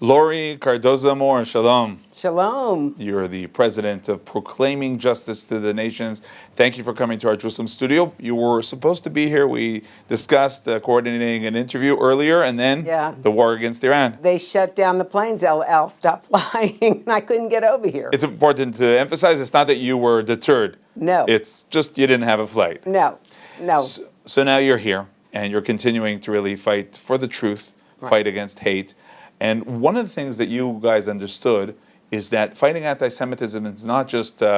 Laurie Cardoza-Moore, shalom. Shalom. You're the president of Proclaiming Justice to the Nations. Thank you for coming to our Jerusalem studio. You were supposed to be here. We discussed coordinating an interview earlier, and then the war against Iran. They shut down the planes. L stopped flying, and I couldn't get over here. It's important to emphasize it's not that you were deterred. No. It's just you didn't have a flight. No. So now you're here, and you're continuing to really fight for the truth, fight against hate. And one of the things that you guys understood is that fighting anti-Semitism is not just, in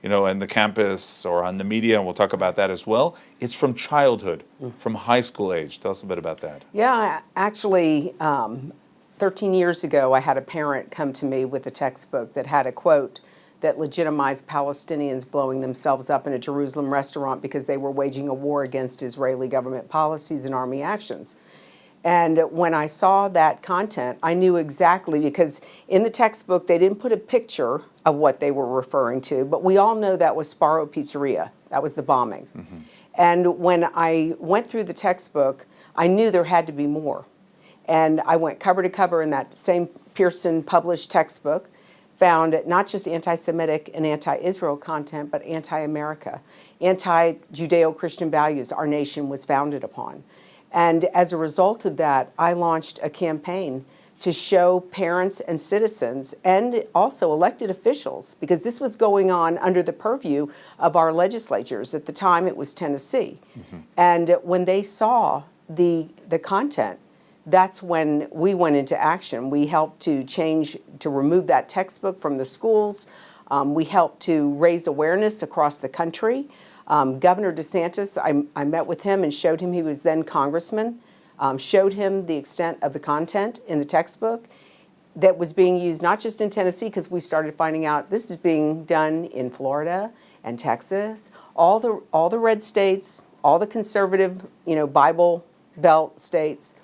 the campus or on the media, and we'll talk about that as well. It's from childhood, from high school age. Tell us a bit about that. Yeah, actually, 13 years ago, I had a parent come to me with a textbook that had a quote that legitimized Palestinians blowing themselves up in a Jerusalem restaurant because they were waging a war against Israeli government policies and army actions. And when I saw that content, I knew exactly, because in the textbook, they didn't put a picture of what they were referring to, but we all know that was Sparrow Pizzeria. That was the bombing. And when I went through the textbook, I knew there had to be more. And I went cover to cover in that same Pearson published textbook, found not just anti-Semitic and anti-Israel content, but anti-America, anti-Judeo-Christian values our nation was founded upon. And as a result of that, I launched a campaign to show parents and citizens and also elected officials, because this was going on under the purview of our legislatures. At the time, it was Tennessee. And when they saw the content, that's when we went into action. We helped to remove that textbook from the schools. We helped to raise awareness across the country. Governor DeSantis, I met with him and showed him, he was then congressman, showed him the extent of the content in the textbook that was being used not just in Tennessee, because we started finding out this is being done in Florida and Texas, all the red states, all the conservative, Bible Belt states.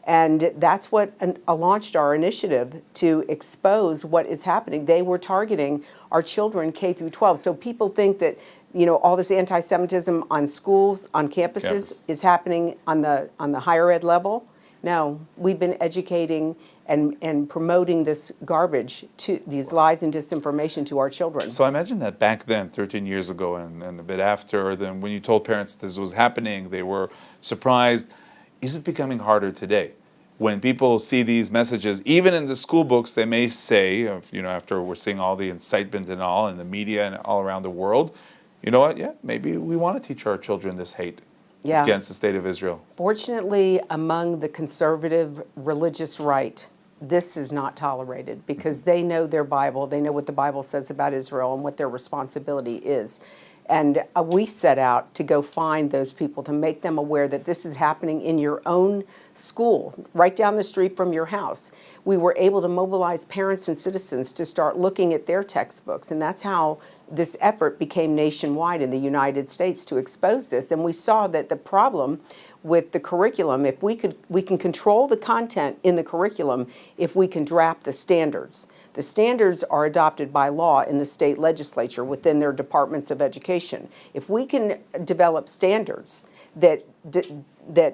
And that's what launched our initiative to expose what is happening. They were targeting our children K through 12. So people think that, all this anti-Semitism on schools, on campuses is happening on the higher ed level. No, we've been educating and promoting this garbage, to these lies and disinformation to our children. So I imagine that back then, 13 years ago and a bit after, then when you told parents this was happening, they were surprised. Is it becoming harder today? When people see these messages, even in the school books, they may say, after we're seeing all the incitement and all in the media and all around the world, you know what, maybe we want to teach our children this hate against the state of Israel. Fortunately, among the conservative religious right, this is not tolerated, because they know their Bible, they know what the Bible says about Israel and what their responsibility is. And we set out to go find those people, to make them aware that this is happening in your own school, right down the street from your house. We were able to mobilize parents and citizens to start looking at their textbooks, and that's how this effort became nationwide in the United States to expose this. And we saw that the problem with the curriculum, if we can control the content in the curriculum if we can draft the standards. The standards are adopted by law in the state legislature within their departments of education. If we can develop standards that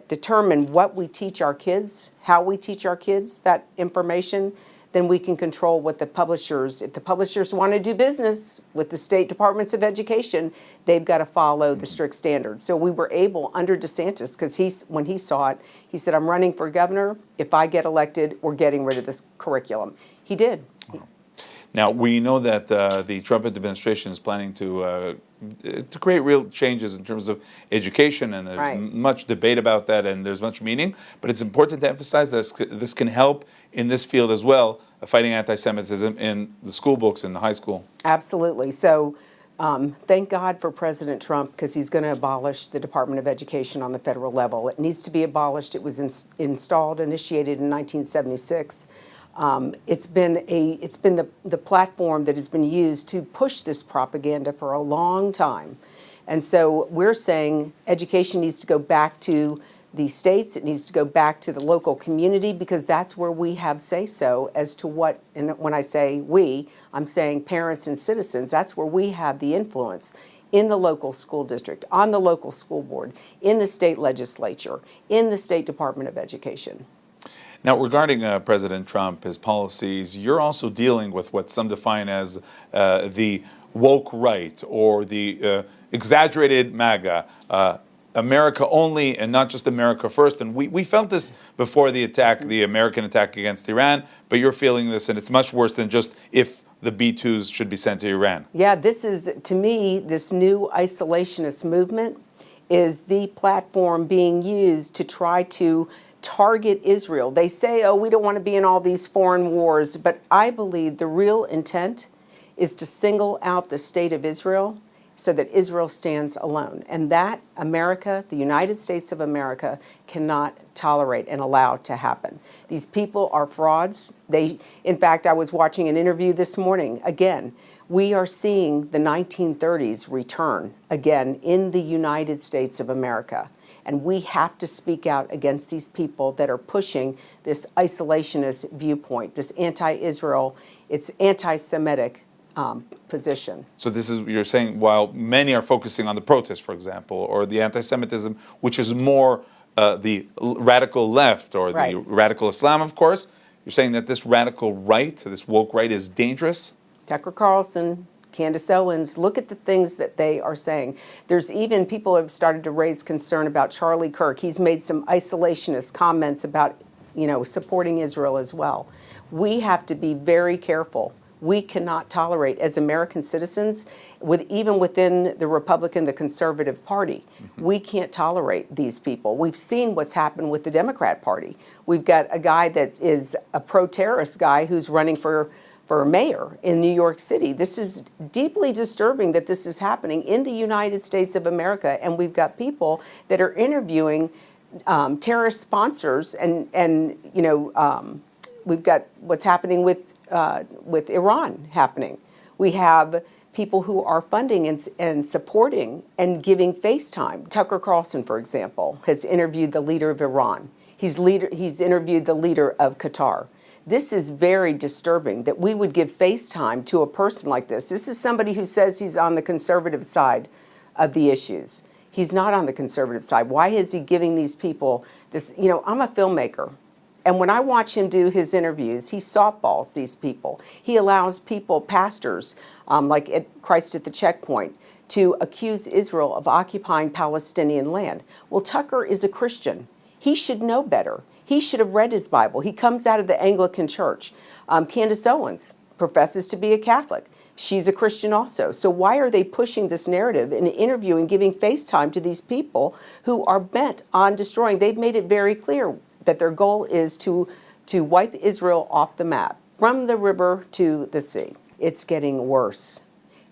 determine what we teach our kids, how we teach our kids that information, then we can control what the publishers, if the publishers want to do business with the state departments of education, they've got to follow the strict standards. So we were able, under DeSantis, because when he saw it, he said, I'm running for governor. If I get elected, we're getting rid of this curriculum. He did. Now, we know that the Trump administration is planning to create real changes in terms of education, and there's much debate about that, and there's much meaning. But it's important to emphasize that this can help in this field as well, fighting anti-Semitism in the school books in the high school. Absolutely. So thank God for President Trump, because he's going to abolish the Department of Education on the federal level. It needs to be abolished. It was initiated in 1976. It's been the platform that has been used to push this propaganda for a long time. And so we're saying education needs to go back to the states, it needs to go back to the local community, because that's where we have say-so as to what, and when I say we, I'm saying parents and citizens, that's where we have the influence in the local school district, on the local school board, in the state legislature, in the State Department of Education. Now, regarding President Trump, his policies, you're also dealing with what some define as the woke right, or the exaggerated MAGA, America only and not just America first. And we felt this before the attack, the American attack against Iran, but you're feeling this, and it's much worse than just if the B-2s should be sent to Iran. Yeah, this is, to me, this new isolationist movement is the platform being used to try to target Israel. They say, oh, we don't want to be in all these foreign wars, but I believe the real intent is to single out the state of Israel so that Israel stands alone. And that America, the United States of America, cannot tolerate and allow to happen. These people are frauds. In fact, I was watching an interview this morning. Again, we are seeing the 1930s return again in the United States of America. And we have to speak out against these people that are pushing this isolationist viewpoint, this anti-Israel, it's anti-Semitic position. So this is, you're saying, while many are focusing on the protests, for example, or the anti-Semitism, which is more the radical left or the radical Islam, of course, you're saying that this radical right, this woke right, is dangerous? Tucker Carlson, Candace Owens, look at the things that they are saying. There's even people have started to raise concern about Charlie Kirk. He's made some isolationist comments about, supporting Israel as well. We have to be very careful. We cannot tolerate, as American citizens, even within the Republican, the Conservative Party, we can't tolerate these people. We've seen what's happened with the Democrat Party. We've got a guy that is a pro-terrorist guy who's running for mayor in New York City. This is deeply disturbing that this is happening in the United States of America, and we've got people that are interviewing terrorist sponsors, and we've got what's happening with Iran happening. We have people who are funding and supporting and giving FaceTime. Tucker Carlson, for example, has interviewed the leader of Iran. He's interviewed the leader of Qatar. This is very disturbing that we would give FaceTime to a person like this. This is somebody who says he's on the conservative side of the issues. He's not on the conservative side. Why is he giving these people this? I'm a filmmaker. And when I watch him do his interviews, he softballs these people. He allows people, pastors, like at Christ at the Checkpoint, to accuse Israel of occupying Palestinian land. Well, Tucker is a Christian. He should know better. He should have read his Bible. He comes out of the Anglican Church. Candace Owens professes to be a Catholic. She's a Christian also. So why are they pushing this narrative and interviewing, giving FaceTime to these people who are bent on destroying? They've made it very clear that their goal is to wipe Israel off the map, from the river to the sea. It's getting worse.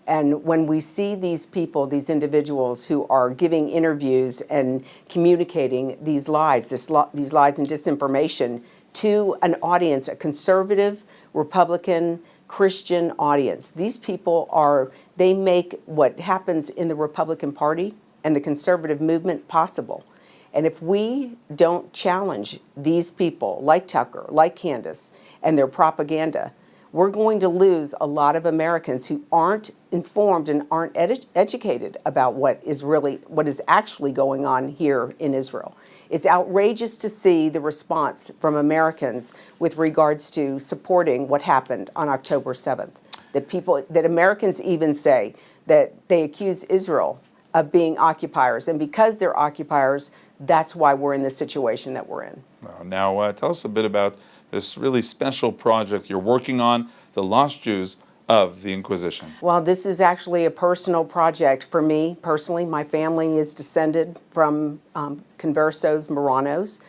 And when we see these people, these individuals who are giving interviews and communicating these lies, these lies and disinformation to an audience, a conservative, Republican, Christian audience, these people they make what happens in the Republican Party and the conservative movement possible. And if we don't challenge these people, like Tucker, like Candace, and their propaganda, we're going to lose a lot of Americans who aren't informed and aren't educated about what is actually going on here in Israel. It's outrageous to see the response from Americans with regards to supporting what happened on October 7th. That Americans even say that they accuse Israel of being occupiers, and because they're occupiers, that's why we're in the situation that we're in. Now, tell us a bit about this really special project you're working on, the Lost Jews of the Inquisition. Well, this is actually a personal project for me personally. My family is descended from Conversos, Marranos,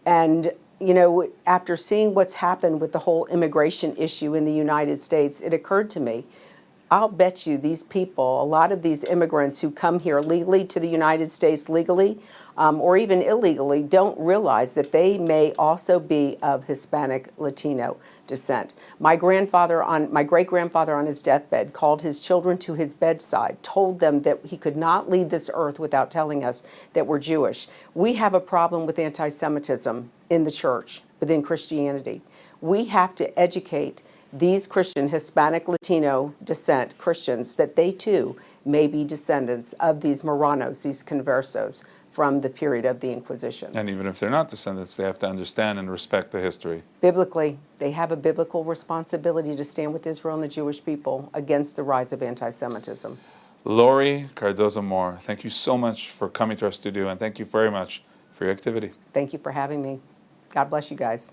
and after seeing what's happened with the whole immigration issue in the United States, it occurred to me, I'll bet you these people, a lot of these immigrants who come here legally to the United States legally, or even illegally, don't realize that they may also be of Hispanic Latino descent. My great-grandfather on his deathbed called his children to his bedside, told them that he could not leave this earth without telling us that we're Jewish. We have a problem with anti-Semitism in the church, within Christianity. We have to educate these Christian, Hispanic, Latino descent Christians that they too may be descendants of these Marranos, these Conversos from the period of the Inquisition. And even if they're not descendants, they have to understand and respect the history. Biblically, they have a biblical responsibility to stand with Israel and the Jewish people against the rise of anti-Semitism. Laurie Cardoza-Moore, thank you so much for coming to our studio, and thank you very much for your activity. Thank you for having me. God bless you guys.